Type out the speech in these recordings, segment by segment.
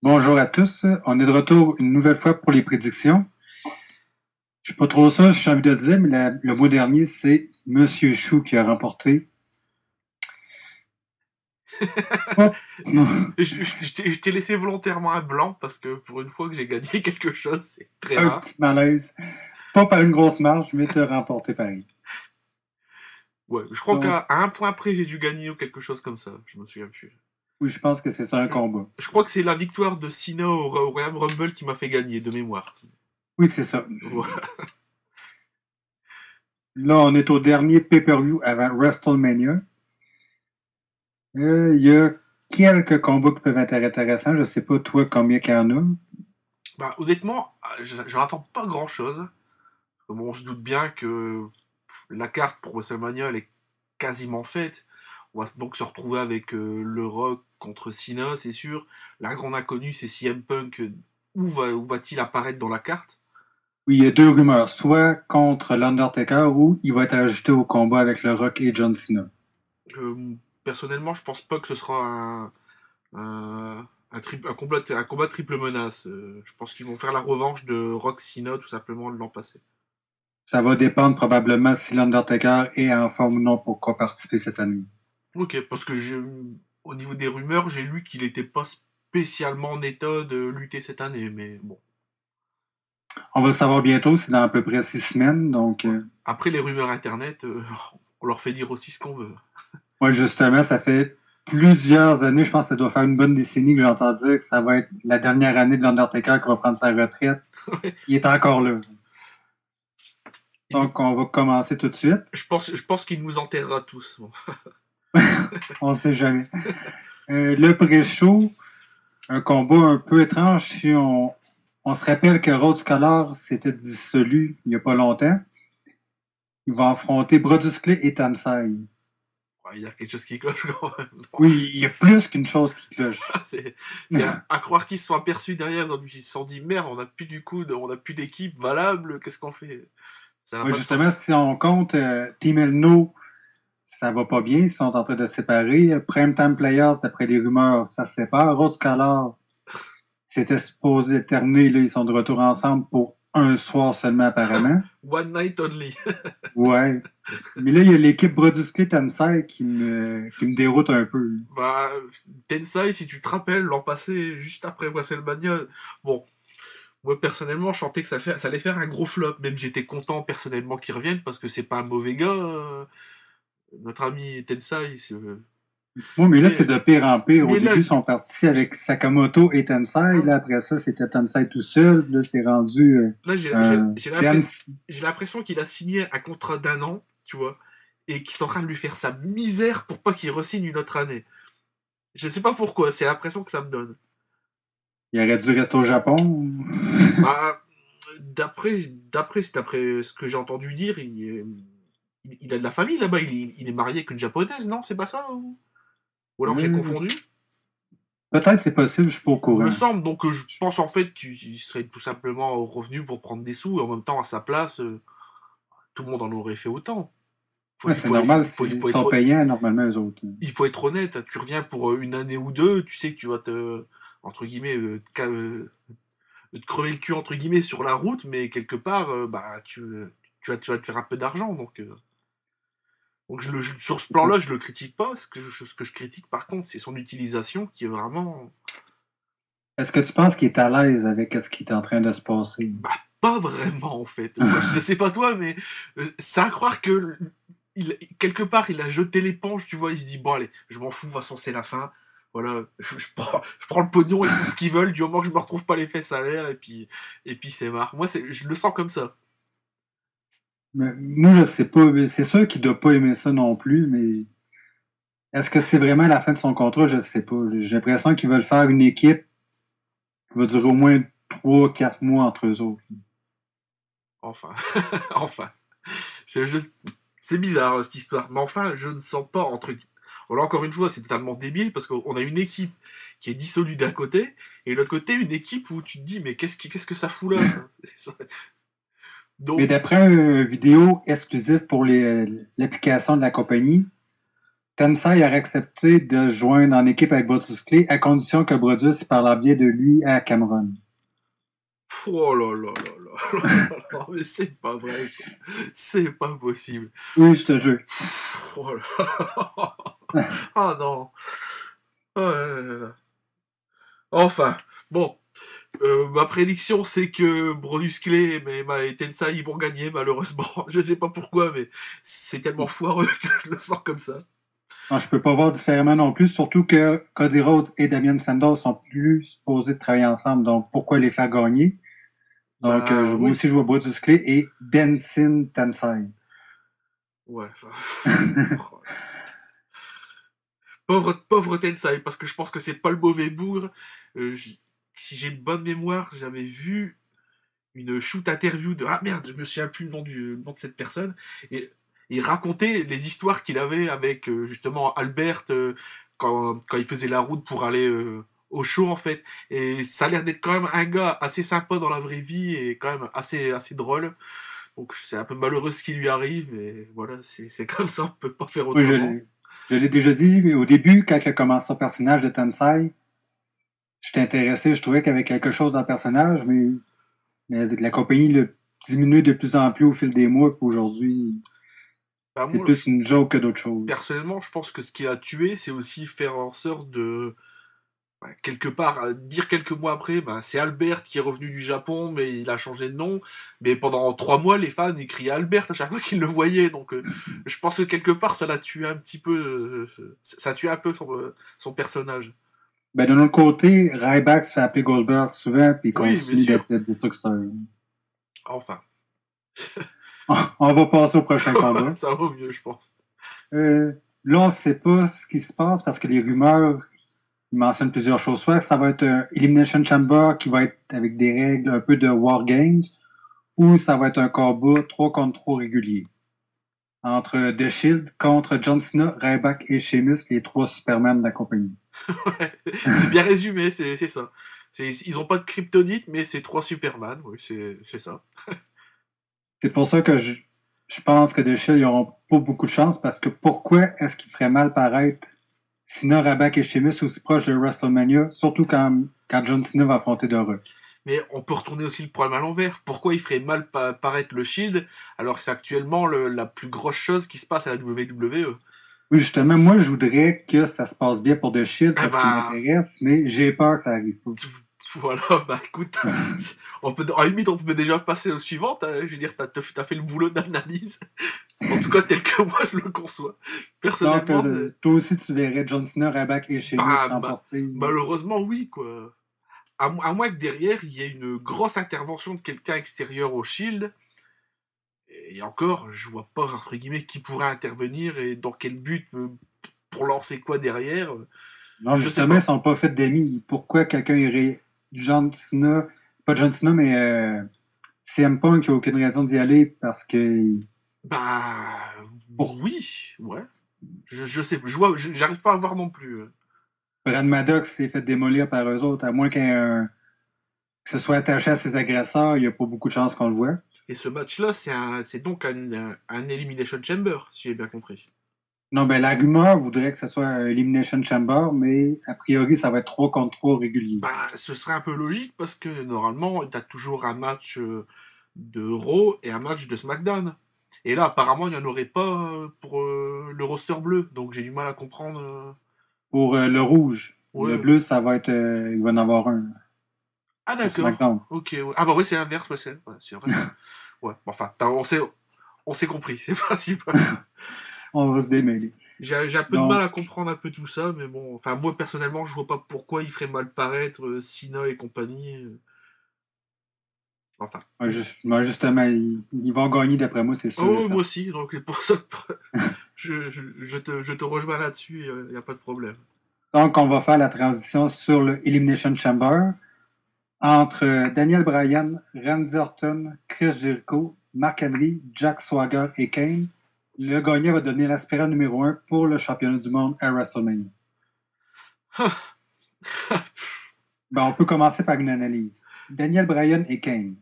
Bonjour à tous, on est de retour une nouvelle fois pour les prédictions. Je suis pas trop ça, j'ai envie de le dire, mais le mois dernier, c'est Monsieur Chou qui a remporté. Hop, non, Je t'ai laissé volontairement un blanc parce que pour une fois que j'ai gagné quelque chose, c'est très un rare. petit malaise. Pas par une grosse marge, mais tu as remporté pareil. Ouais, je crois Donc, qu'à un point près, j'ai dû gagner ou quelque chose comme ça. Je me souviens plus. oui, je pense que c'est ça un Je, combat. je crois que c'est la victoire de Cena au Royal Rumble qui m'a fait gagner de mémoire. Oui, c'est ça. Voilà. Là, on est au dernier pay-per-view avant WrestleMania. Il y a quelques combats qui peuvent être intéressants. Je sais pas, toi, combien qu'il y en a. Bah, honnêtement, j'en attends pas grand chose. Bon, on se doute bien que la carte pour WrestleMania, elle est quasiment faite. On va donc se retrouver avec le Rock contre Cena, c'est sûr. La grande inconnue, c'est CM Punk. Où va-t-il apparaître dans la carte? Oui, il y a deux rumeurs, soit contre l'Undertaker ou il va être ajouté au combat avec le Rock et John Cena. Personnellement, je pense pas que ce sera un combat triple menace. Je pense qu'ils vont faire la revanche de Rock Cena tout simplement de l'an passé. Ça va dépendre probablement si l'Undertaker est en forme ou non pour participer cette année. Ok, parce que au niveau des rumeurs, j'ai lu qu'il était pas spécialement en état de lutter cette année, mais bon. On va le savoir bientôt, c'est dans à peu près 6 semaines. Donc, Ouais. Après, les rumeurs internet, on leur fait dire aussi ce qu'on veut. moi, justement, ça fait plusieurs années, je pense que ça doit faire une bonne décennie que j'entends dire que ça va être la dernière année de l'Undertaker qui va prendre sa retraite. Il est encore là. Il- Donc, on va commencer tout de suite. je pense qu'il nous enterrera tous. Bon. On ne sait jamais. Le pré-show, un combat un peu étrange si on se rappelle que Rhodes Scholar s'était dissolu il n'y a pas longtemps. Il va affronter Brodus Clay et Tansai. Ouais, il y a quelque chose qui cloche quand même. Oui, il y a plus qu'une chose qui cloche. C'est à croire qu'ils se sont aperçus derrière, ils se sont dit merde, on n'a plus du coup, on n'a plus d'équipe valable, qu'est-ce qu'on fait? Ça n'a Oui, pas de justement, sens. si on compte Team Elno, ça va pas bien. Ils sont en train de se séparer. Prime Time Players, d'après les rumeurs, ça se sépare. Rhodes Scholar, c'était supposé terminer. Là, ils sont de retour ensemble pour un soir seulement, apparemment. One night only. Ouais. Mais là, il y a l'équipe Brodus Clay Tansai qui me déroute un peu. Bah, Tensai, si tu te rappelles, l'an passé, juste après WrestleMania, bon, moi personnellement, je sentais que ça allait faire un gros flop. Même j'étais content personnellement qu'il revienne parce que c'est pas un mauvais gars, notre ami Tensai. Moi, mais là, c'est Mais, de pire en pire. Au mais là, début, ils sont partis avec Sakamoto et Tensai. Là, après ça, c'était Tensai tout seul. Là, c'est rendu là Dan. j'ai l'impression qu'il a signé un contrat d'un an, tu vois, et qu'ils sont en train de lui faire sa misère pour pas qu'il re-signe une autre année. Je sais pas pourquoi, c'est l'impression que ça me donne. Il aurait dû rester au Japon. Bah, d'après ce que j'ai entendu dire, il a de la famille là-bas, il est marié avec une japonaise, non? C'est pas ça? Ou alors j'ai Euh, confondu? Peut-être c'est possible, je suis pas au Il me courant. semble, donc je pense en fait qu'il serait tout simplement revenu pour prendre des sous, et en même temps, à sa place, tout le monde en aurait fait autant. Ouais, c'est normal, ils Faut sont être, payants normalement, eux autres. il faut être honnête, tu reviens pour une année ou deux, tu sais que tu vas entre guillemets, te crever le cul entre guillemets sur la route, mais quelque part, bah tu vas te faire un peu d'argent, donc sur ce plan-là, je le critique pas. Ce que je critique par contre, c'est son utilisation qui est vraiment, Est-ce que tu penses qu'il est à l'aise avec ce qui est en train de se passer? bah, pas vraiment en fait. Moi, je sais pas toi, mais c'est à croire que quelque part il a jeté l'éponge, tu vois, il se dit bon allez, je m'en fous, de toute façon c'est la fin. Voilà, je prends le pognon, ils font ce qu'ils veulent, du moment que je me retrouve pas les fesses à l'air, et puis c'est marre. Moi, je le sens comme ça. Mais moi, je sais pas. Mais c'est sûr qu'il doit pas aimer ça non plus, mais est-ce que c'est vraiment la fin de son contrat? Je sais pas. J'ai l'impression qu'ils veulent faire une équipe qui va durer au moins 3, 4 mois entre eux autres. Enfin, enfin. C'est juste, c'est bizarre cette histoire. Mais enfin, je ne sens pas entre. Voilà, encore une fois, c'est totalement débile parce qu'on a une équipe qui est dissolue d'un côté et de l'autre côté une équipe où tu te dis mais qu'est-ce que ça fout là ça. Mais Donc d'après une vidéo exclusive pour l'application de la compagnie, Tensai aurait accepté de se joindre en équipe avec Brodus Clay à condition que Brodus parle bien de lui à Cameron. Oh là là là là là là, mais c'est pas vrai, quoi. C'est pas possible. Oui, je te jure. Oh là là. Ah non. Oh là là là. Enfin, bon. Ma prédiction, c'est que Brodus Clay et Tensai ils vont gagner, malheureusement. Je sais pas pourquoi, mais c'est tellement foireux que je le sens comme ça. Non, je peux pas voir différemment non plus, surtout que Cody Rhodes et Damien Sandow sont plus supposés de travailler ensemble, donc pourquoi les faire gagner? Donc, Bah moi oui. aussi, je vois Brodus Clay et Densin Tensai. Ouais. Oh, pauvre Tensai, parce que je pense que c'est pas le mauvais bougre. Si j'ai une bonne mémoire, j'avais vu une shoot interview de... Ah merde, je me souviens plus le nom de cette personne. Et il racontait les histoires qu'il avait avec justement Albert quand il faisait la route pour aller au show en fait. Et ça a l'air d'être quand même un gars assez sympa dans la vraie vie et quand même assez drôle. Donc c'est un peu malheureux ce qui lui arrive, mais voilà, c'est comme ça, on peut pas faire Oui, autrement. je l'ai déjà dit, mais au début, quand il a commencé son personnage de Tensai, j'étais intéressé, je trouvais qu'il y avait quelque chose dans le personnage, mais la compagnie le diminue de plus en plus au fil des mois, puis aujourd'hui, Bah, c'est moi, plus une joke que d'autres choses. personnellement, je pense que ce qui a tué, c'est aussi faire en sorte de quelque part, dire quelques mois après, bah, c'est Albert qui est revenu du Japon, mais il a changé de nom. Mais pendant 3 mois, les fans ils criaient Albert à chaque fois qu'ils le voyaient. Donc, je pense que quelque part, ça l'a tué un petit peu. Ça a tué un peu son personnage. Ben, de notre côté, Ryback se fait appeler Goldberg souvent, puis il Oui, bien continue sûr. d'être Destructeur. Enfin, On va passer au prochain combat. ça vaut mieux, je pense. Là, on ne sait pas ce qui se passe parce que les rumeurs ils mentionnent plusieurs choses. Soit que ça va être un Elimination Chamber qui va être avec des règles un peu de War Games, ou ça va être un combat 3 contre 3 régulier. Entre The Shield contre John Cena, Ryback et Sheamus, les trois Superman de la compagnie. C'est bien résumé, c'est ça. Ils ont pas de kryptonite, mais c'est 3 Superman. Oui, c'est ça. C'est pour ça que je pense que The Shield n'auront pas beaucoup de chance parce que pourquoi est-ce qu'ils feraient mal paraître Cena, Ryback et Sheamus aussi proches de WrestleMania, surtout quand John Cena va affronter The Rock. Mais on peut retourner aussi le problème à l'envers. Pourquoi il ferait mal paraître le Shield alors que c'est actuellement la plus grosse chose qui se passe à la WWE? Oui, justement, moi, je voudrais que ça se passe bien pour The Shield Eh parce qu'il bah, m'intéresse, mais j'ai peur que ça arrive pas. voilà, bah écoute, à la limite, on peut déjà passer au suivant. Je veux dire, t'as fait le boulot d'analyse. En tout cas, tel que moi, je le conçois. Donc, Personnellement, toi aussi, tu verrais John Cena, Ryback et Sheamus bah, remporter. malheureusement, oui, quoi. À moins que derrière, il y ait une grosse intervention de quelqu'un extérieur au Shield. Et encore, je vois pas, entre guillemets, qui pourrait intervenir et dans quel but, pour lancer quoi derrière. Non, mais Je sais justement, ils pas. sont pas faits d'amis. Pourquoi quelqu'un irait John Cena, pas John Cena, mais CM Punk, il n'y a aucune raison d'y aller parce que Bah, pour oui, ouais. Je sais, j'arrive pas à voir non plus. Brad Maddox s'est fait démolir par eux autres, à moins que ce soit attaché à ses agresseurs, il n'y a pas beaucoup de chances qu'on le voit. Et ce match-là, c'est donc un Elimination Chamber, si j'ai bien compris. Non, ben la rumeur voudrait que ce soit un Elimination Chamber, mais a priori, ça va être 3 contre 3 régulier. Bah, ce serait un peu logique parce que normalement, t'as toujours un match de Raw et un match de SmackDown. Et là, apparemment, il n'y en aurait pas pour le roster bleu, donc j'ai du mal à comprendre. Pour le rouge, le Ouais. bleu, ça va être, il va en avoir un Ah pour d'accord. SmackDown. Ok. Ouais. Ah bah oui, c'est l'inverse, ouais, c'est vrai ça. Ouais. Bon, enfin, on s'est compris, c'est principal. On va se démêler. J'ai un peu de mal Donc, à comprendre un peu tout ça, mais bon, enfin moi personnellement, je vois pas pourquoi il ferait mal paraître Sina et compagnie. Enfin. justement, ils vont gagner d'après moi, c'est sûr et Oh, moi certain. aussi, donc c'est pour ça que je te rejoins là-dessus, y a pas de problème. Donc, on va faire la transition sur le Elimination Chamber entre Daniel Bryan, Randy Orton, Chris Jericho, Mark Henry, Jack Swagger et Kane. Le gagnant va devenir l'aspirant numéro 1 pour le championnat du monde à WrestleMania. Ben, on peut commencer par une analyse. Daniel Bryan et Kane.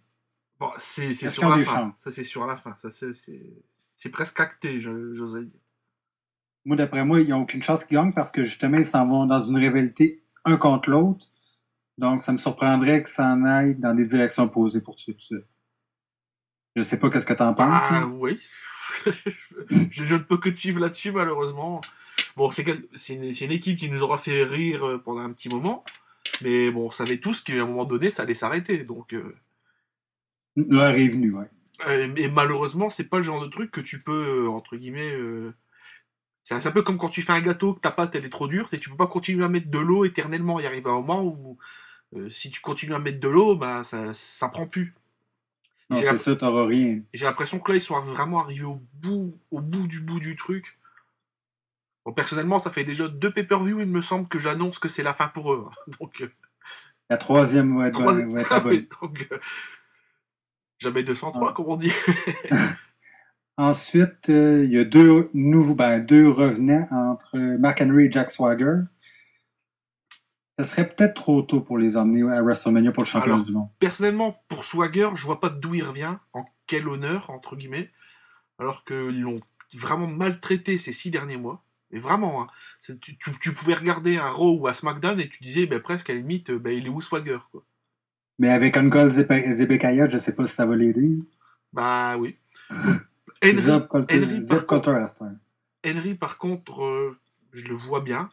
Bon, c'est Est-ce qu'ils sur ont la des fin. chances? Ça, c'est sur la fin. Ça, c'est presque acté, j'oserais dire. Moi, d'après moi, ils n'ont aucune chance qu'ils gagnent parce que justement, ils s'en vont dans une rivalité un contre l'autre. Donc, ça me surprendrait que ça en aille dans des directions opposées pour tout de suite. Je sais pas qu'est-ce que t'en penses, là. Bah oui. Je ne peux que te suivre là-dessus, malheureusement. Bon, c'est une équipe qui nous aura fait rire pendant un petit moment. Mais bon, on savait tous qu'à un moment donné, ça allait s'arrêter. Donc, L'heure est venue, ouais. et malheureusement, c'est pas le genre de truc que tu peux, entre guillemets. C'est un peu comme quand tu fais un gâteau, que ta pâte elle est trop dure, et tu peux pas continuer à mettre de l'eau éternellement. Il arrive un moment où si tu continues à mettre de l'eau, bah ça prend plus. Et Non, c'est ça, t'auras rien. j'ai l'impression que là, ils sont vraiment arrivés au bout du truc. Bon, personnellement, ça fait déjà 2 pay-per-view, il me semble que j'annonce que c'est la fin pour eux. Donc, La troisième va être, trois... va être la bonne. donc jamais 203, Ah. comme on dit. Ensuite, il y a deux revenants entre Mark Henry et Jack Swagger. Ça serait peut-être trop tôt pour les emmener à WrestleMania pour le championnat Alors, du monde. personnellement, pour Swagger, je vois pas d'où il revient, en quel honneur, entre guillemets, alors qu'ils l'ont vraiment maltraité ces 6 derniers mois. Mais vraiment, hein. Tu pouvais regarder un Raw ou un SmackDown et tu disais presque à la limite, il est où Swagger, quoi. Mais avec Uncle Zebekiah, je sais pas si ça va l'aider. Bah oui. Henry, Zeb par contre, Coulter à ce temps. Henry, par contre, je le vois bien.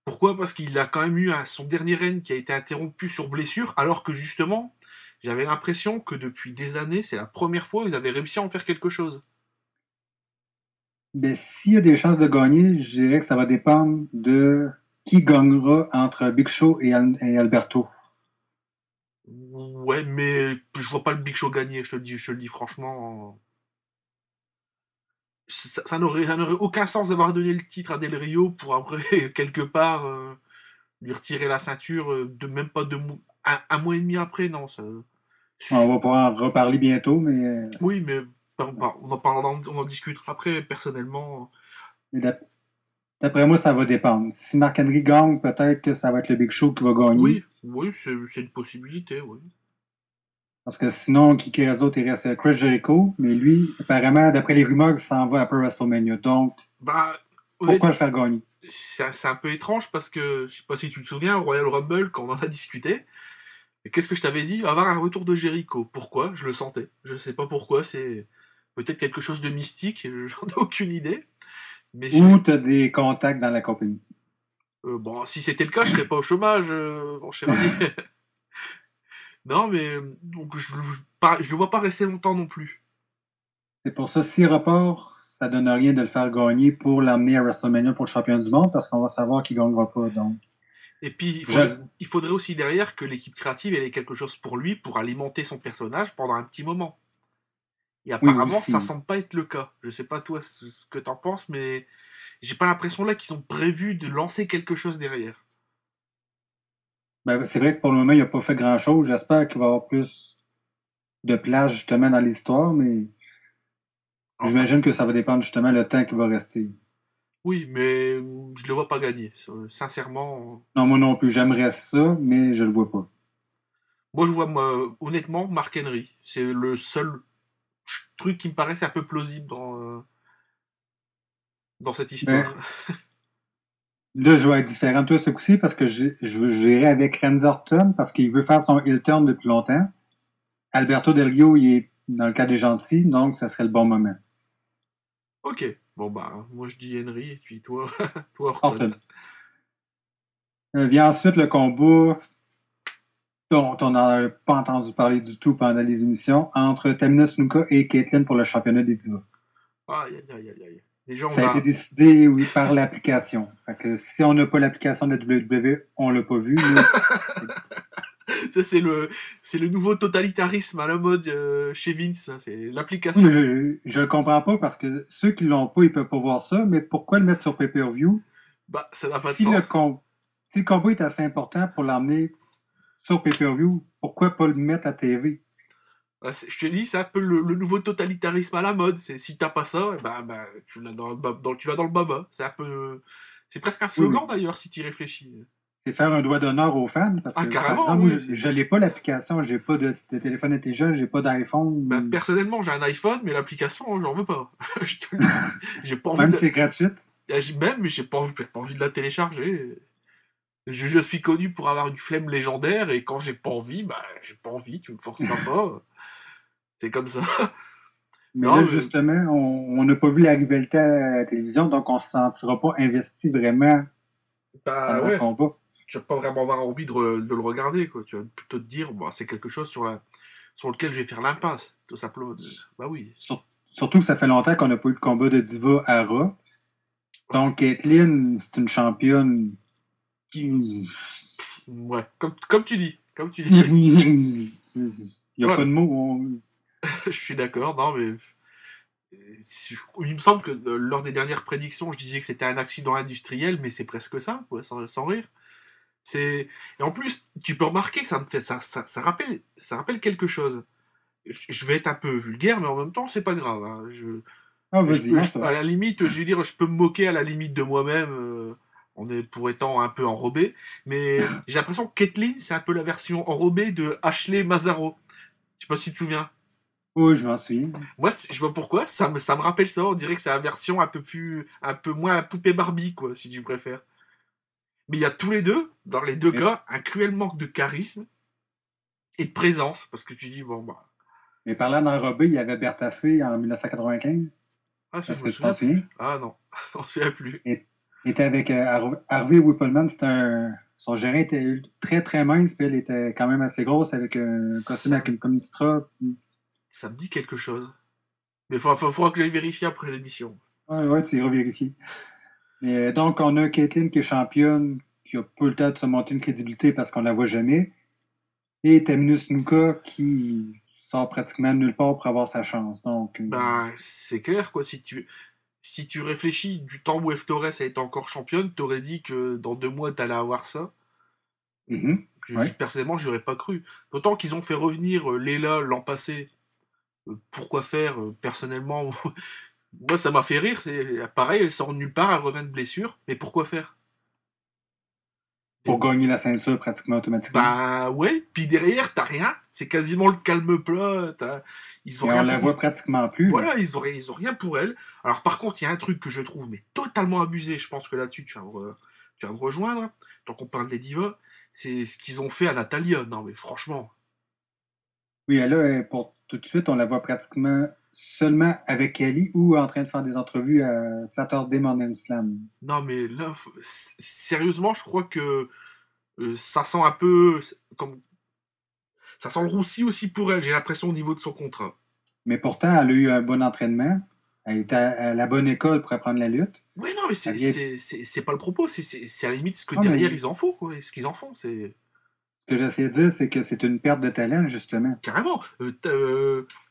Pourquoi? Parce qu'il a quand même eu son dernier règne qui a été interrompu sur blessure, alors que justement, j'avais l'impression que depuis des années, c'est la première fois qu'ils avaient réussi à en faire quelque chose. Ben, s'il y a des chances de gagner, je dirais que ça va dépendre de qui gagnera entre Big Show et Alberto. Ouais, mais je vois pas le Big Show gagner, je te le dis franchement. Ça n'aurait aucun sens d'avoir donné le titre à Del Rio pour après, quelque part, lui retirer la ceinture de même pas un mois et demi après, non. On va pouvoir en reparler bientôt, mais Oui, mais on en parlera, on en discutera après, personnellement. d'ap- d'après moi, ça va dépendre. Si Mark Henry gagne, peut-être que ça va être le Big Show qui va gagner. Oui, oui, c'est une possibilité, oui. Parce que sinon, qui reste d'autre, il reste Chris Jericho. Mais lui, apparemment, d'après les rumeurs, il s'en va après WrestleMania. Donc, Bah, pourquoi honnêtement, le faire gagner? c'est un peu étrange parce que, je sais pas si tu te souviens, Royal Rumble, quand on en a discuté, et qu'est-ce que je t'avais dit? Il va y avoir un retour de Jericho. Pourquoi? Je le sentais. Je sais pas pourquoi, c'est peut-être quelque chose de mystique, j'en ai aucune idée. Mais Ou tu as des contacts dans la compagnie. bon, si c'était le cas, je serais pas au chômage, mon cher ami. Non, mais donc je le vois pas rester longtemps non plus. C'est pour ça, si repart, ça donne rien de le faire gagner pour l'amener à WrestleMania pour le champion du monde parce qu'on va savoir qu'il gagnera pas. Donc, Et puis, je, il faudrait aussi derrière que l'équipe créative ait quelque chose pour lui, pour alimenter son personnage pendant un petit moment. Et oui, apparemment, ça aussi. semble pas être le cas. Je sais pas toi ce que t'en penses, mais j'ai pas l'impression là qu'ils ont prévu de lancer quelque chose derrière. Ben, c'est vrai que pour le moment, il n'a pas fait grand-chose. J'espère qu'il va y avoir plus de place justement dans l'histoire, mais Enfin, j'imagine que ça va dépendre justement le temps qu'il va rester. oui, mais je le vois pas gagner. Sincèrement, Non, moi non plus, j'aimerais ça, mais je le vois pas. moi je vois honnêtement Mark Henry. C'est le seul truc qui me paraissait un peu plausible dans cette histoire. Ben, là, je vais être différent de toi ce coup-ci parce que j'irai avec Randy Orton parce qu'il veut faire son heel turn depuis longtemps. Alberto Del Rio, il est dans le cas des gentils, donc ça serait le bon moment. Ok, bon bah moi je dis Henry et puis toi, toi Orton. Orton. Vient ensuite le combat dont on n'a pas entendu parler du tout pendant les émissions entre Tamina Snuka et Caitlyn pour le championnat des divas. Aïe aïe aïe aïe aïe. Déjà on Ça a été a. décidé, oui, par l'application. Fait que si on n'a pas l'application de la WWE, on l'a pas vu. Mais Ça c'est le nouveau totalitarisme à la mode chez Vince. Hein, c'est oui, mais l'application. je le comprends pas parce que ceux qui l'ont pas, ils peuvent pas voir ça. Mais pourquoi le mettre sur pay-per-view? Bah ça n'a pas de Si le, sens. com- si le combat est assez important pour l'emmener sur pay-per-view, pourquoi pas le mettre à TV? Bah, je te dis, c'est un peu le nouveau totalitarisme à la mode. Si t'as pas ça, bah, tu l'as dans le baba. C'est un peu. C'est presque un Oui, oui. slogan d'ailleurs si tu y réfléchis. c'est faire un doigt d'honneur aux fans, parce Ah, que, par carrément, exemple, moi, oui. je n'ai pas l'application, j'ai pas de téléphone intelligent, j'ai pas Bah, d'iPhone, personnellement, j'ai un iPhone, mais l'application, j'en veux pas. Je te le dis. J'ai pas envie même de... si c'est gratuit. Même, mais j'ai pas envie de la télécharger. Je suis connu pour avoir une flemme légendaire, et quand j'ai pas envie, bah, j'ai pas envie, tu me forceras pas. C'est comme ça. Mais là, Non, mais, justement, on n'a pas vu la rivalité à la télévision, donc on ne se sentira pas investi vraiment bah pendant le ouais, combat. tu vas pas vraiment avoir envie de le regarder, quoi. Tu vas plutôt te dire, bah, c'est quelque chose sur lequel je vais faire l'impasse, tout simplement. Bah oui. Surtout que ça fait longtemps qu'on n'a pas eu de combat de diva à Raw. Ouais, Donc, Caitlyn, c'est une championne qui... ouais. Comme tu dis, comme tu dis. Il n'y a pas Voilà, de mots. je suis d'accord, non, mais il me semble que lors des dernières prédictions, je disais que c'était un accident industriel, mais c'est presque ça, quoi, sans rire. C'est Et en plus, tu peux remarquer que ça rappelle quelque chose. Je vais être un peu vulgaire, mais en même temps, c'est pas grave, hein. Ah, vas-y, À lance-toi. la limite, je veux dire, je peux me moquer à la limite de moi-même, on est pour étant un peu enrobé, mais j'ai l'impression que Caitlyn, c'est un peu la version enrobée de Ashley Mazzaro. Je sais pas si tu te souviens. Oui, je m'en souviens. Moi, je vois pourquoi, ça me rappelle ça. On dirait que c'est la version un peu moins poupée Barbie, quoi, si tu préfères. Mais il y a tous les deux, dans les deux Mais, cas, un cruel manque de charisme et de présence, parce que tu dis, bon, bah, mais parlant d'enrobé, il y avait Bertha Fay en 1995. ah, ça, je Est-ce me que tu t'en souviens plus. souviens? Ah non, on se souvient plus. Il était avec Harvey Whippleman. Son gérant était très, très mince, puis elle était quand même assez grosse avec un costume Ça, avec comme une petite robe. ça me dit quelque chose. Mais faudra que j'aille vérifier après l'émission. Ouais, ouais, tu iras vérifier. Mais, donc, on a Caitlyn qui est championne, qui a pas le temps de se monter une crédibilité parce qu'on la voit jamais. Et Tamina Snuka qui sort pratiquement de nulle part pour avoir sa chance. Donc, Ben, c'est clair, quoi. Si tu réfléchis du temps où F. Torres a été encore championne, t'aurais dit que dans 2 mois, t'allais avoir ça. mhm, ouais. Personnellement, j'aurais pas cru. D'autant qu'ils ont fait revenir Leila l'an passé. Pourquoi faire personnellement, moi, ça m'a fait rire. C'est pareil, elle sort de nulle part, elle revient de blessure. Mais pourquoi faire? Pour gagner la ceinture pratiquement automatiquement. Bah ouais, puis derrière, t'as rien. C'est quasiment le calme plat. Ils ont Mais on rien la pour... voit pratiquement plus, là. Voilà, ils ont rien pour elle. Alors par contre, il y a un truc que je trouve mais totalement abusé. Je pense que là-dessus, tu vas me rejoindre. Tant qu'on parle des divas, c'est ce qu'ils ont fait à Natalia. Non mais franchement. Oui, elle, là, pour tout de suite, on la voit pratiquement seulement avec Kelly ou en train de faire des entrevues à Saturday Morning Slam. Non mais là, sérieusement, je crois que ça sent un peu comme ça sent le roussi aussi pour elle. J'ai l'impression au niveau de son contrat. Mais pourtant, elle a eu un bon entraînement. Elle était à la bonne école pour apprendre la lutte. Oui, non, mais Elle vient... c'est pas le propos. C'est à la limite ce que Ah, mais derrière ils en font, quoi. Ce qu'ils en font, c'est ce que j'essaie de dire, c'est que c'est une perte de talent, justement. carrément.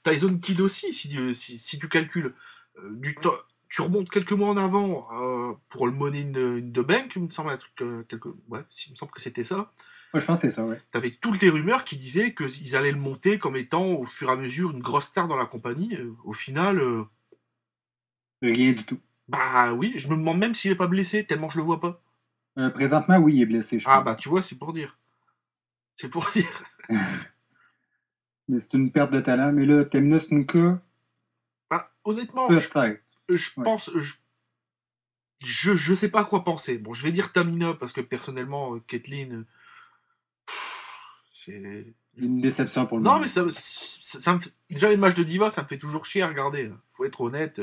Tyson Kidd aussi, si tu calcules. Du temps, tu remontes quelques mois en avant pour le Money in the Bank, il me semble être ouais, il me semble que c'était ça. Moi, je pense que c'est ça, oui. T'avais toutes les rumeurs qui disaient qu'ils allaient le monter comme étant au fur et à mesure une grosse star dans la compagnie. Au final, Rien du tout. bah oui, je me demande même s'il est pas blessé, tellement je le vois pas. Présentement, oui, il est blessé, je Ah bah pense. tu vois, c'est pour dire. C'est pour dire. Mais c'est une perte de talent. Mais là, Tamina Snuka, Bah, honnêtement, peut-être. je Ouais. pense, je sais pas quoi penser. Bon, je vais dire Tamina parce que personnellement, Kathleen, c'est. Une déception pour le Non, mais moment. déjà les matchs de diva, ça me fait toujours chier à regarder. Faut être honnête.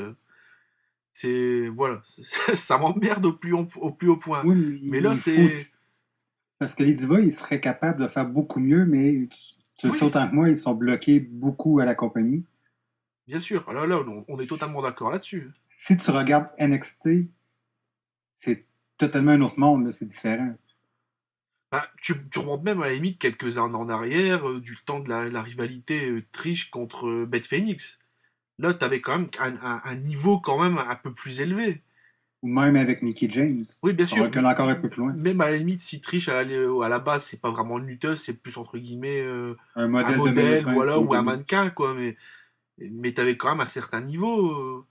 C'est voilà, ça m'emmerde au plus haut point. Oui, mais Mais là, il faut. c'est Parce que les divas, ils seraient capables de faire beaucoup mieux, mais tu le sais oui, autant que moi, ils sont bloqués beaucoup à la compagnie. bien sûr. Ah là, on est totalement d'accord là-dessus. Si tu regardes NXT, c'est totalement un autre monde, là, c'est différent. Bah, tu remontes même à la limite quelques années en arrière, du temps de la rivalité Trish contre Beth Phoenix. Là, t'avais quand même un niveau quand même un peu plus élevé. Ou même avec Mickey James. Oui, bien On sûr. recule encore un peu plus loin. Même à la limite, si Trish à la base, c'est pas vraiment une lutteuse, c'est plus entre guillemets Un un modèle de modèle, mannequin voilà, qui est ou un connu. mannequin, quoi. Mais t'avais quand même un certain niveau.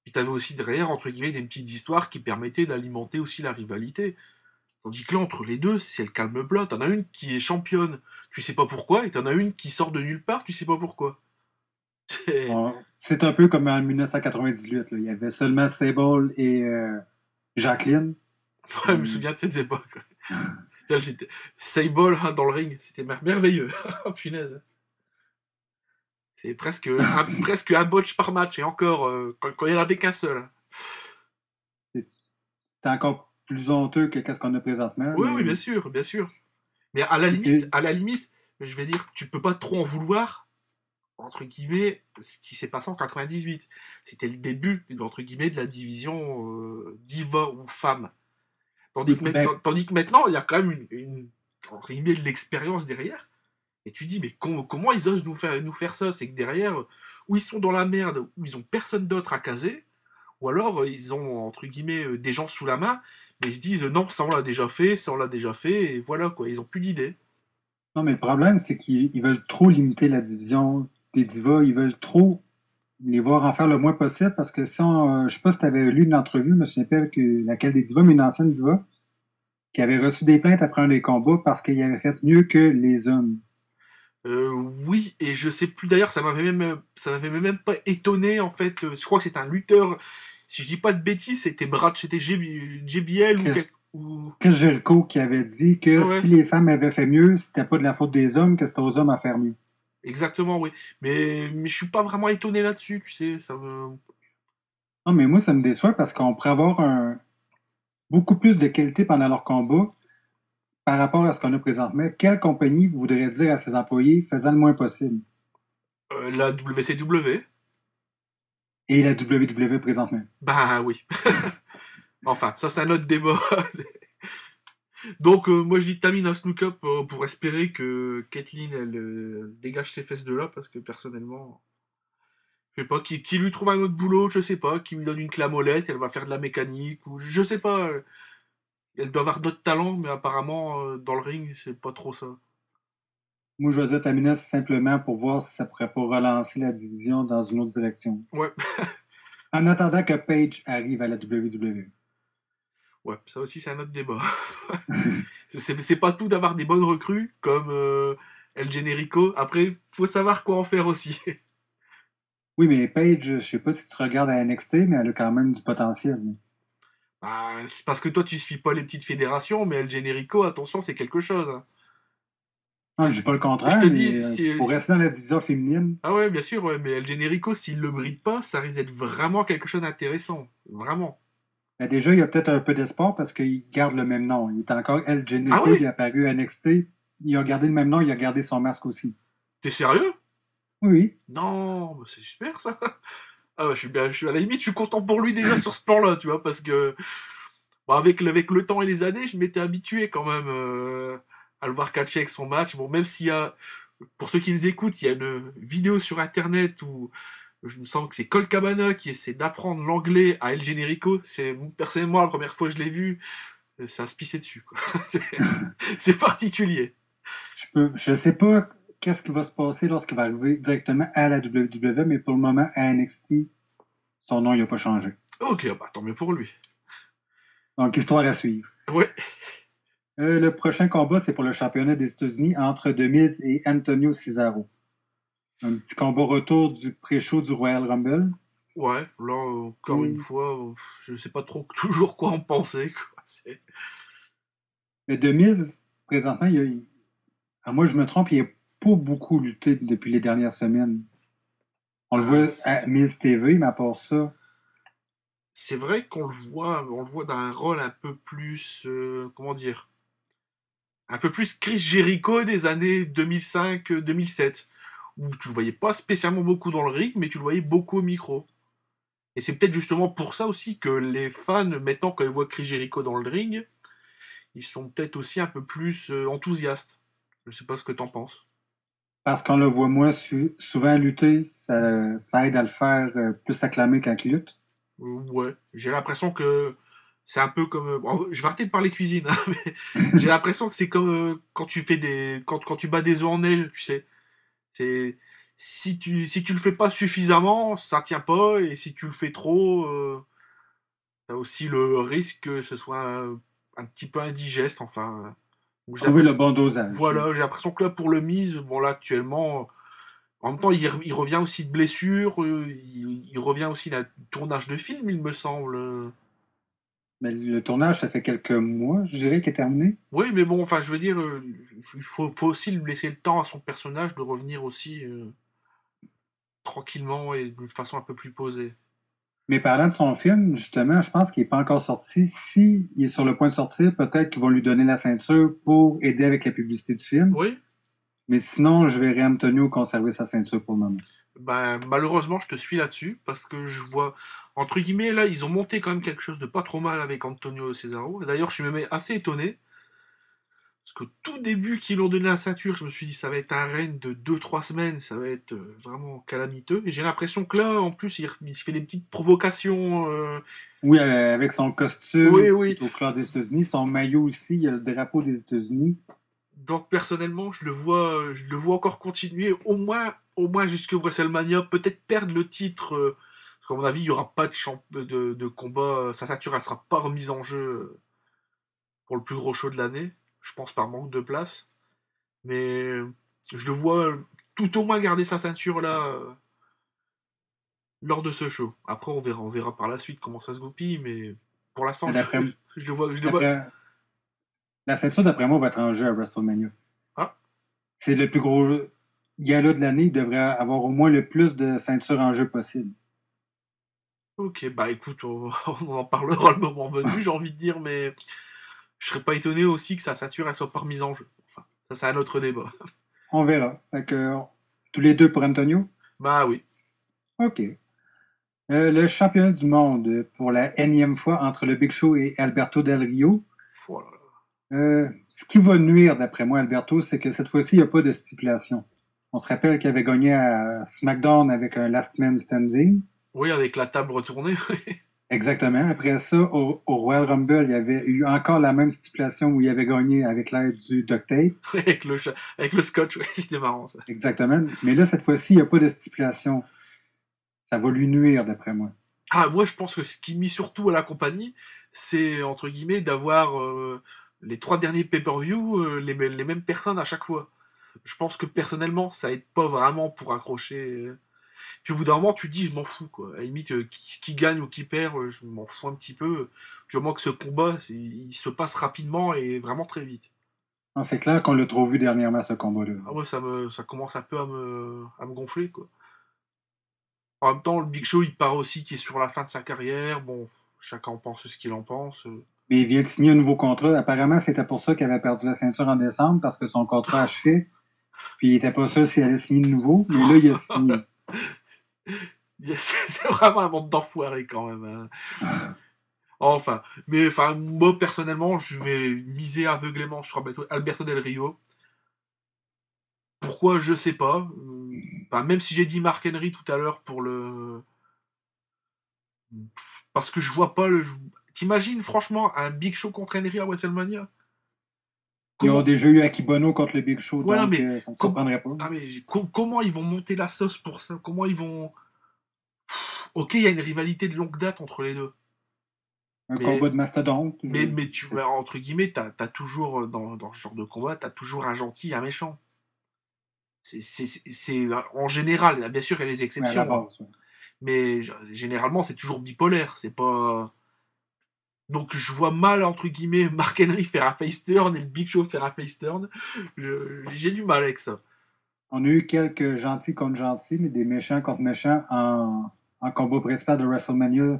Puis t'avais aussi derrière, entre guillemets, des petites histoires qui permettaient d'alimenter aussi la rivalité. Tandis que là, entre les deux, c'est le calme plat. T'en as une qui est championne, tu sais pas pourquoi, et t'en as une qui sort de nulle part, tu sais pas pourquoi. C'est C'est un peu comme en 1998. Là. Il y avait seulement Sable et Jacqueline. Ouais, je me Puis, souviens de cette époque. Sable hein, dans le ring, c'était merveilleux. Oh, punaise. C'est presque un botch par match, et encore, quand il y en avait qu'un seul. c'est encore plus honteux que qu'est-ce qu'on a présentement. Oui, oui, Mais bien sûr, bien sûr. Mais c'est à la limite, je vais dire, tu peux pas trop en vouloir, entre guillemets, ce qui s'est passé en 98. C'était le début, entre guillemets, de la division diva ou femme. ben, Tandis que maintenant, il y a quand même entre guillemets, de l'expérience derrière. Et tu dis, mais comment ils osent nous faire ça? C'est que derrière, ou ils sont dans la merde, ou ils ont personne d'autre à caser, ou alors ils ont, entre guillemets, des gens sous la main, mais ils se disent, non, ça on l'a déjà fait, ça on l'a déjà fait, et voilà quoi, ils ont plus d'idées. non, mais le problème, c'est qu'ils veulent trop limiter la division des divas. Ils veulent trop les voir en faire le moins possible parce que si je sais pas si tu avais lu une entrevue, je me souviens pas laquelle des divas, mais une ancienne diva qui avait reçu des plaintes après un des combats parce qu'il avait fait mieux que les hommes. Oui, et je sais plus d'ailleurs, ça m'avait même pas étonné en fait. Je crois que c'est un lutteur. Si je dis pas de bêtises, c'était c'était JBL ou Chris, quelque. Ou... Chris Jericho qui avait dit que Ouais, si les femmes avaient fait mieux, c'était pas de la faute des hommes, que c'était aux hommes à faire mieux. exactement, oui. Mais je suis pas vraiment étonné là-dessus, tu sais. Ça me... Non, mais moi, ça me déçoit parce qu'on pourrait avoir beaucoup plus de qualité pendant leur combat par rapport à ce qu'on a présentement. Quelle compagnie voudrait dire à ses employés, faisant le moins possible? La WCW. Et la WWE présentement. Bah oui. Enfin, ça c'est un autre débat. Donc moi je dis Tamina Snuka pour espérer que Kathleen elle dégage ses fesses de là parce que personnellement je sais pas qui lui trouve un autre boulot, je sais pas, qui lui donne une clé à molette, elle va faire de la mécanique ou je sais pas. Elle doit avoir d'autres talents mais apparemment dans le ring c'est pas trop ça. Moi, je vais dire Tamina simplement pour voir si ça pourrait pas relancer la division dans une autre direction. Ouais, En attendant que Paige arrive à la WWE. ouais, ça aussi c'est un autre débat. C'est pas tout d'avoir des bonnes recrues comme El Generico. Après faut savoir quoi en faire aussi. Oui, mais Paige, je sais pas si tu regardes à NXT, mais elle a quand même du potentiel. Bah, c'est parce que toi tu suis pas les petites fédérations, mais El Generico, attention, c'est quelque chose. Hein. Non, Je, je dis pas le je contraire, te dis, mais pour rester dans la division féminine, ah ouais, bien sûr, ouais, mais El Generico, s'il le bride pas, ça risque d'être vraiment quelque chose d'intéressant. Vraiment. ben déjà, il y a peut-être un peu d'espoir parce qu'il garde le même nom. Il est encore El Ah Generico, il est ouais? apparu à NXT. Il a gardé le même nom, il a gardé son masque aussi. T'es sérieux? Oui, oui. Non, bah, c'est super ça. Ah bah, je suis à la limite, je suis content pour lui déjà sur ce plan-là, tu vois, parce que bon, avec le temps et les années, je m'étais habitué quand même à le voir catcher avec son match. Bon, même s'il y a, pour ceux qui nous écoutent, il y a une vidéo sur internet où je me sens que c'est Cole Cabana qui essaie d'apprendre l'anglais à El Generico. C'est personnellement la première fois que je l'ai vu, ça se pissait dessus. Quoi. C'est particulier. Je sais pas qu'est-ce qui va se passer lorsqu'il va arriver directement à la WWE, mais pour le moment, à NXT, son nom, il n'a pas changé. Ok, bah tant mieux pour lui. Donc, histoire à suivre. Ouais. Le prochain combat, c'est pour le championnat des États-Unis entre The Miz et Antonio Cesaro. Un petit combat retour du pré-show du Royal Rumble. Ouais, là, encore une Et fois, je sais pas trop toujours quoi en penser. Quoi. le The Miz, présentement, moi je me trompe, il n'a pas beaucoup lutté depuis les dernières semaines. On le Euh, voit à Miz TV, mais à part ça, c'est vrai on le voit dans un rôle un peu plus, comment dire, un peu plus Chris Jericho des années 2005-2007, où tu le voyais pas spécialement beaucoup dans le ring, mais tu le voyais beaucoup au micro. Et c'est peut-être justement pour ça aussi que les fans, maintenant, quand ils voient Chris Jericho dans le ring, ils sont peut-être aussi un peu plus enthousiastes. Je sais pas ce que t'en penses. parce qu'on le voit moins souvent lutter, ça aide à le faire plus acclamer quand il lutte. Ouais, j'ai l'impression que c'est un peu comme. Je vais arrêter de parler cuisine, hein, mais j'ai l'impression que c'est comme quand tu fais quand tu bats des œufs en neige, tu sais. C'est si tu le fais pas suffisamment, ça tient pas, et si tu le fais trop, t'as aussi le risque que ce soit un petit peu indigeste, enfin. Donc, Trouver le bon dosage. Voilà, j'ai l'impression que là, pour le Miz, bon là, actuellement, en même temps, il revient aussi de blessure, il revient aussi d'un tournage de film, il me semble. Mais le tournage, ça fait quelques mois, je dirais, qu'il est terminé. Oui, mais bon, enfin, je veux dire, il faut aussi lui laisser le temps à son personnage de revenir aussi tranquillement et d'une façon un peu plus posée. Mais parlant de son film, justement, je pense qu'il n'est pas encore sorti. Si il est sur le point de sortir, peut-être qu'ils vont lui donner la ceinture pour aider avec la publicité du film. Oui, Mais sinon, je verrai Antonio conserver sa ceinture pour le moment. ben, malheureusement, je te suis là-dessus, parce que je vois, entre guillemets, là, ils ont monté quand même quelque chose de pas trop mal avec Antonio Cesaro. Et d'ailleurs, je suis même assez étonné, parce que tout début qu'ils lui ont donné la ceinture, je me suis dit, ça va être un règne de 2-3 semaines, ça va être vraiment calamiteux. Et j'ai l'impression que là, en plus, il fait des petites provocations. Oui, avec son costume Oui, qui oui. est au clair des États-Unis, son maillot aussi, il y a le drapeau des États-Unis. Donc personnellement, je le vois encore continuer, au moins jusque WrestleMania, peut-être perdre le titre. Parce qu'à mon avis, il n'y aura pas de combat. Sa ceinture, elle sera pas remise en jeu pour le plus gros show de l'année. Je pense par manque de place. Mais je le vois tout au moins garder sa ceinture là lors de ce show. Après, on verra par la suite comment ça se goupille. Mais pour l'instant, Mais D'après, je le vois. d'après, la ceinture, d'après moi, va être en jeu à WrestleMania. Ah, C'est le plus gros gala de l'année. Il devrait avoir au moins le plus de ceintures en jeu possible. ok, bah écoute, on en parlera le moment venu, j'ai envie de dire, mais je serais pas étonné aussi que sa ceinture elle soit pas remise en jeu. Enfin, ça c'est un autre débat. On verra. Fait que, tous les deux pour Antonio? Bah oui. OK. Le championnat du monde pour la énième fois entre le Big Show et Alberto Del Rio. Oh là là. Ce qui va nuire, d'après moi, Alberto, c'est que cette fois-ci, il n'y a pas de stipulation. On se rappelle qu'il avait gagné à SmackDown avec un Last Man Standing. Oui, avec la table retournée, Exactement. Après ça, au Royal Rumble, il y avait eu encore la même stipulation où il avait gagné avec l'aide du duct tape. avec le scotch, ouais, c'était marrant ça. Exactement. Mais là, cette fois-ci, il n'y a pas de stipulation. Ça va lui nuire, d'après moi. Ah, moi je pense que ce qui mit surtout à la compagnie, c'est entre guillemets d'avoir les 3 derniers pay-per-view les mêmes personnes à chaque fois. Je pense que personnellement, ça aide pas vraiment pour accrocher. Puis au bout d'un moment, tu te dis, je m'en fous, quoi. À la limite, qui gagne ou qui perd, je m'en fous un petit peu. Du moment que ce combat, il se passe rapidement et vraiment très vite. Non, c'est clair qu'on l'a trop vu dernièrement, ce combat-là. Ah ouais, ça commence un peu à me gonfler, quoi. En même temps, le Big Show, il paraît aussi qu'il est sur la fin de sa carrière. Bon, chacun en pense ce qu'il en pense. Mais il vient de signer un nouveau contrat. Apparemment, c'était pour ça qu'il avait perdu la ceinture en décembre, parce que son contrat achevé. Puis il était pas sûr s'il allait signer de nouveau. Mais là, il a signé. C'est vraiment un monde d'enfoiré quand même, hein. Enfin, mais enfin, moi personnellement, je vais miser aveuglément sur Alberto Del Rio. Pourquoi, je sais pas. Enfin, même si j'ai dit Mark Henry tout à l'heure pour le. Parce que je vois pas le. T'imagines franchement un Big Show contre Henry à WrestleMania? Ils ont Comment. déjà eu Akibono contre le Big Show, Ouais, non, donc mais. ça ne me surprendrait pas. Ah, mais comment ils vont monter la sauce pour ça? Comment ils vont. Ok, il y a une rivalité de longue date entre les deux. Un Mais combat de mastodonte. mais entre guillemets, t'as toujours, dans ce genre de combat, t'as toujours un gentil et un méchant. C'est en général, bien sûr, il y a des Ouais, à la exceptions, hein, base. Ouais. mais généralement, c'est toujours bipolaire. C'est pas. Donc, je vois mal, entre guillemets, Mark Henry faire un face turn et le Big Show faire un face turn. J'ai du mal avec ça. On a eu quelques gentils contre gentils, mais des méchants contre méchants en combat principal de WrestleMania.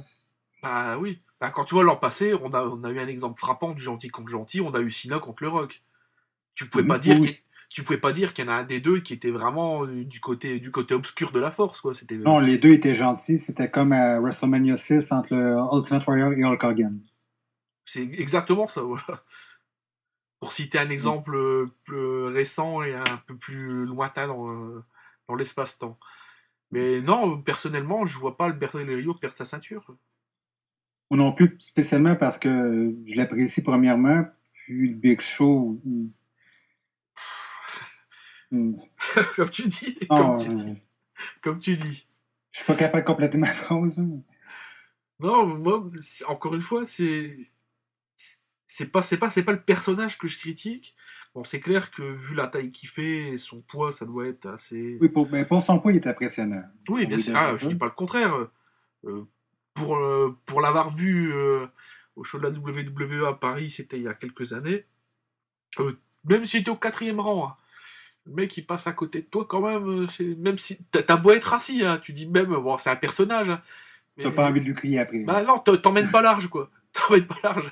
Bah oui. Bah, quand tu vois l'an passé, on a eu un exemple frappant du gentil contre gentil. On a eu Cena contre le Rock. Tu pouvais pas dire Oui. tu pouvais pas dire qu'il y en a un des deux qui était vraiment du côté obscur de la force, quoi. C'était. Non, les deux étaient gentils. C'était comme à WrestleMania 6 entre le Ultimate Warrior et Hulk Hogan. C'est exactement ça, voilà. Pour citer un exemple plus récent et un peu plus lointain dans l'espace-temps. Mais non, personnellement, je vois pas Alberto Del Rio perdre sa ceinture. Ou non plus spécialement parce que je l'apprécie premièrement, puis le Big Show. Comme tu dis, Non, comme tu dis. je suis pas capable de compléter ma phrase. Non, moi, encore une fois, c'est pas le personnage que je critique. Bon, c'est clair que vu la taille qu'il fait et son poids, ça doit être assez. Oui, pour son poids, il est impressionnant. Oui, On bien lui sûr. donne Ah, je ça. dis pas le contraire. Pour l'avoir vu au show de la WWE à Paris, c'était il y a quelques années. Même si était au 4e rang, hein, le mec il passe à côté de toi quand même. Même si t'as beau être assis, hein, tu dis même, bon, c'est un personnage, hein, T'as pas mais envie de lui crier après. bah non, t'emmènes pas large quoi. T'emmènes pas large.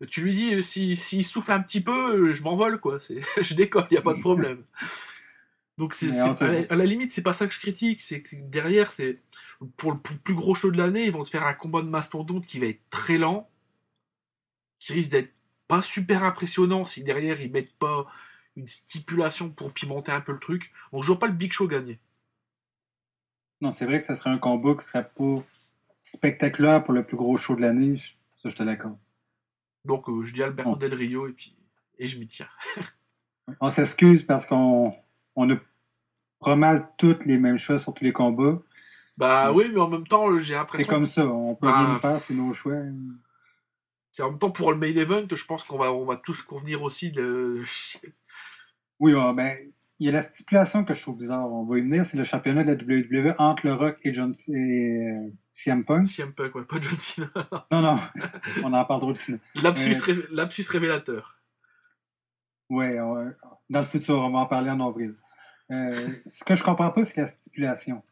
Tu lui dis s'il souffle un petit peu, je m'envole quoi. Je décolle, y a pas de problème. Donc Mais on sait pas. à la limite c'est pas ça que je critique, c'est que derrière c'est pour le plus gros show de l'année, ils vont te faire un combat de mastodonte qui va être très lent, qui risque d'être pas super impressionnant si derrière ils mettent pas une stipulation pour pimenter un peu le truc. Donc je vois pas le Big Show gagner. Non, c'est vrai que ça serait un combat qui serait pas spectaculaire pour le plus gros show de l'année. Ça, je te l'accorde. Donc je dis Alberto Bon. Del Rio et je m'y tiens. On s'excuse parce qu'on a pas mal toutes les mêmes choses sur tous les combats. Bah Mais oui, mais en même temps j'ai c'est l'impression que comme ça. On peut rien y bah, faire, c'est nos choix. c'est en même temps pour le main event, je pense qu'on va tous convenir aussi de Oui, ben, il y a la stipulation que je trouve bizarre. On va y venir, c'est le championnat de la WWE entre le Rock et CM Punk. CM Punk, ouais, pas John Cena. Non, non, on en parle trop de cinéma. Lapsus révélateur. Ouais, dans le futur, on va en parler en avril. Ce que je comprends pas, c'est la stipulation.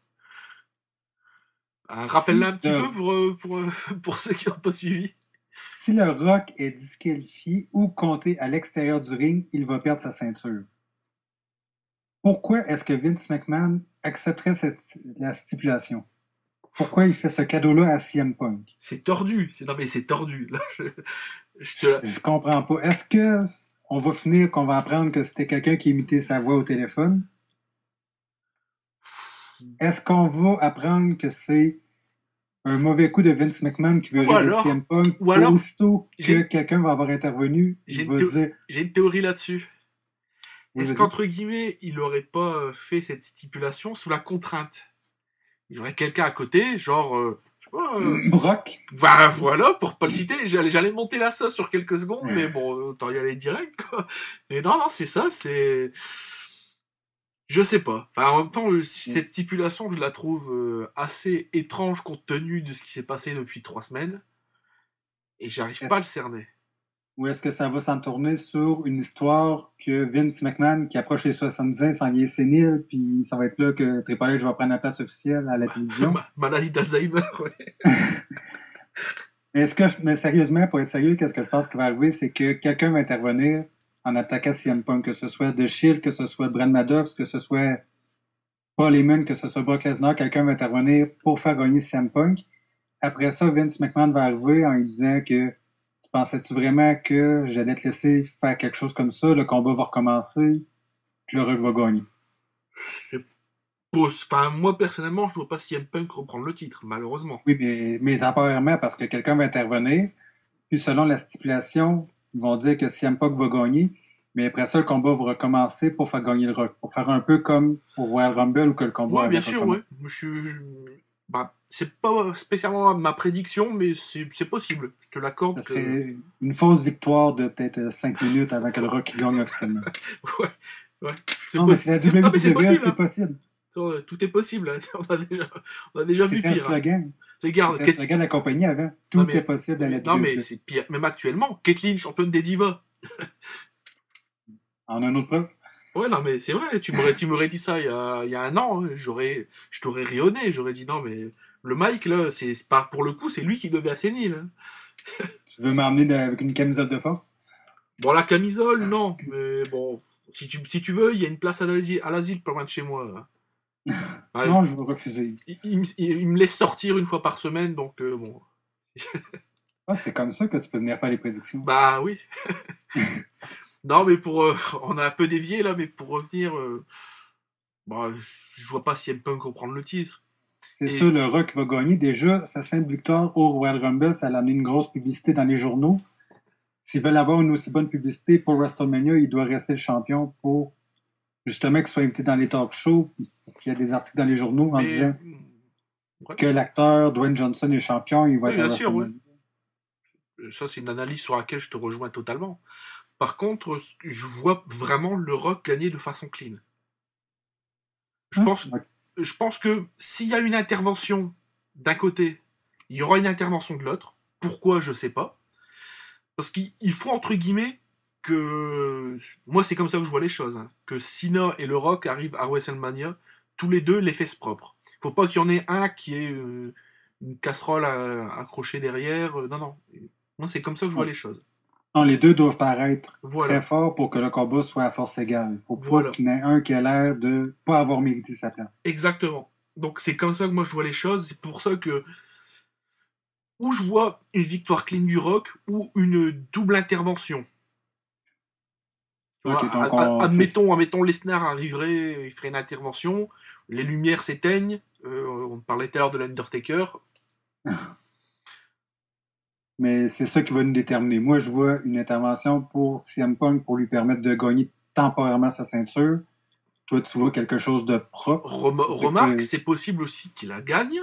Rappelle-la Si un petit le, peu pour ceux qui n'ont pas suivi. si le Rock est disqualifié ou compté à l'extérieur du ring, il va perdre sa ceinture. Pourquoi est-ce que Vince McMahon accepterait la stipulation? Pourquoi il fait ce cadeau-là à CM Punk? C'est tordu. Non mais c'est tordu. Là, je te... Je comprends pas. Est-ce que on va finir qu'on va apprendre que c'était quelqu'un qui imitait sa voix au téléphone? Est-ce qu'on va apprendre que c'est un mauvais coup de Vince McMahon qui veut Ou rire de CM Punk aussitôt que quelqu'un va avoir intervenu, il va dire... J'ai une théorie là-dessus. Oui, Est-ce qu'entre guillemets, il aurait pas fait cette stipulation sous la contrainte? Il y aurait quelqu'un à côté, genre, je sais pas, Brock. bah voilà, pour pas le citer, j'allais monter la sauce sur quelques secondes, mais bon, autant y aller direct, quoi. Mais non, c'est ça, c'est... Je sais pas. Enfin, en même temps, cette stipulation, je la trouve assez étrange compte tenu de ce qui s'est passé depuis 3 semaines, et j'arrive pas à le cerner. Ou est-ce que ça va s'en tourner sur une histoire que Vince McMahon, qui approche les 70 ans, s'en vient sénile, puis ça va être là que Triple H va prendre la place officielle à la télévision? Maladie d'Alzheimer, ouais. Mais sérieusement, pour être sérieux, qu'est-ce que je pense qui va arriver, c'est que quelqu'un va intervenir en attaquant CM Punk, que ce soit The Shield, que ce soit Brad Maddox, que ce soit Paul Heyman, que ce soit Brock Lesnar, quelqu'un va intervenir pour faire gagner CM Punk. Après ça, Vince McMahon va arriver en lui disant que pensais-tu vraiment que j'allais te laisser faire quelque chose comme ça, le combat va recommencer, puis le Rock va gagner? C'est pas... Enfin, moi, personnellement, je vois pas CM Punk reprendre le titre, malheureusement. Oui, mais temporairement, parce que quelqu'un va intervenir, puis selon la stipulation, ils vont dire que CM Punk va gagner, mais après ça, le combat va recommencer pour faire gagner le Rock, pour faire un peu comme pour Royal Rumble, où que le combat Oui, bien avait sûr, recommencé. ouais. Bah, c'est pas spécialement ma prédiction, mais c'est possible. Je te l'accorde. Ça serait une fausse victoire de peut-être 5 minutes avant que le Rock gagne officiellement. Ouais, ouais. Non, mais c'est la Non, mais c'est possible. c'est possible. Tout est possible. Hein. On a déjà vu C'était un pire. slogan. Hein. C'était un slogan de la compagnie avant. Tout est possible à la Non, mais WWE. c'est pire. Même actuellement, Caitlyn, championne des divas. En un autre preuve. Ouais, non, mais c'est vrai. Tu m'aurais dit ça il y a un an. Hein, je t'aurais rayonné. J'aurais dit non, mais le Mike, là, c'est pas pour le coup, c'est lui qui devait assainir. Hein. Tu veux m'emmener avec une camisole de force? Bon, la camisole, non. Mais bon, si tu veux, il y a une place à l'asile pas loin de chez moi. Ah, non, je vais refuser. Il me laisse sortir une fois par semaine, donc bon. Ah, c'est comme ça que tu peux venir faire les prédictions. Bah oui. Non, mais on a un peu dévié là, mais pour revenir, bah, je vois pas si M-Punk reprendre le titre. C'est sûr, le Rock va gagner. Déjà, sa simple victoire au Royal Rumble, ça a amené une grosse publicité dans les journaux. S'ils veulent avoir une aussi bonne publicité pour WrestleMania, il doit rester le champion pour justement qu'il soit invité dans les talk shows, qu'il y a des articles dans les journaux en disant que l'acteur Dwayne Johnson est champion, il va être à WrestleMania. Ça, c'est une analyse sur laquelle je te rejoins totalement. Par contre, je vois vraiment le Rock gagner de façon clean. Je Hein? pense, je pense que s'il y a une intervention d'un côté, il y aura une intervention de l'autre. Pourquoi, je sais pas. Parce qu'il faut, entre guillemets, que... Moi, c'est comme ça que je vois les choses. Hein. Que Cena et le Rock arrivent à WrestleMania, tous les deux les fesses propres. Faut pas qu'il y en ait un qui ait une casserole accrochée derrière. Non, non. Moi, c'est comme ça que je vois Ouais. les choses. Non, les deux doivent paraître très Voilà. forts pour que le combat soit à force égale. Il faut pas Voilà. qu'il y en ait un qui ait l'air de pas avoir mérité sa place. Exactement. Donc, c'est comme ça que moi, je vois les choses. C'est pour ça que... Ou je vois une victoire clean du Rock, ou une double intervention. Tu vois, Ok, donc admettons Lesnar arriverait, il ferait une intervention, les lumières s'éteignent, on parlait tout à l'heure de l'Undertaker. mais c'est ça qui va nous déterminer. Moi, je vois une intervention pour CM Punk pour lui permettre de gagner temporairement sa ceinture. Toi, tu vois quelque chose de propre. C'est ça Remarque, que... c'est possible aussi qu'il la gagne,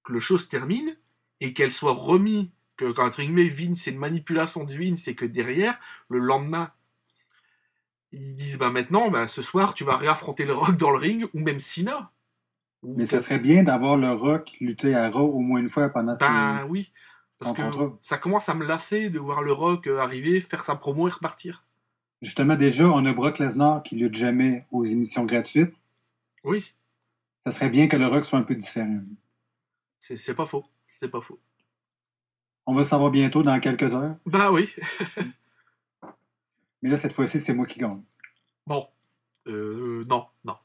que le show se termine, et qu'elle soit remise, que quand Vince, c'est une manipulation de Vince, et que derrière, le lendemain, ils disent bah maintenant, bah, ce soir, tu vas réaffronter le Rock dans le ring, ou même Cena. Ou Mais ça serait bien d'avoir le Rock lutter à Raw au moins une fois pendant ben oui, parce son que contrat. ça commence à me lasser de voir le Rock arriver, faire sa promo et repartir. Justement, déjà, on a Brock Lesnar qui lutte jamais aux émissions gratuites. Oui, Ça serait bien que le Rock soit un peu différent. c'est pas faux. C'est pas faux. On va le savoir bientôt dans quelques heures. Bah oui. Mais là, cette fois-ci, c'est moi qui gagne. Bon. Non, non.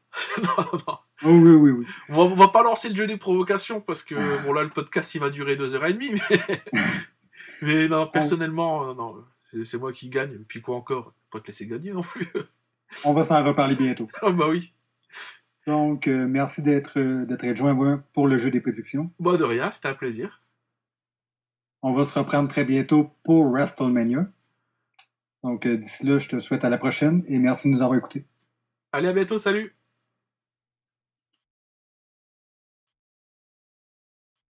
Non, non. Oh oui, oui, oui. On va pas lancer le jeu des provocations parce que bon là le podcast il va durer 2 heures et demie, mais non, On, personnellement, non, c'est moi qui gagne. Puis quoi encore? Pas te laisser gagner non plus. on va s'en reparler bientôt. Ah bah oui. Donc, merci d'être joint à moi pour le jeu des prédictions. Bah de rien, c'était un plaisir. On va se reprendre très bientôt pour WrestleMania. Donc, d'ici là, je te souhaite à la prochaine et merci de nous avoir écoutés. Allez, à bientôt, salut!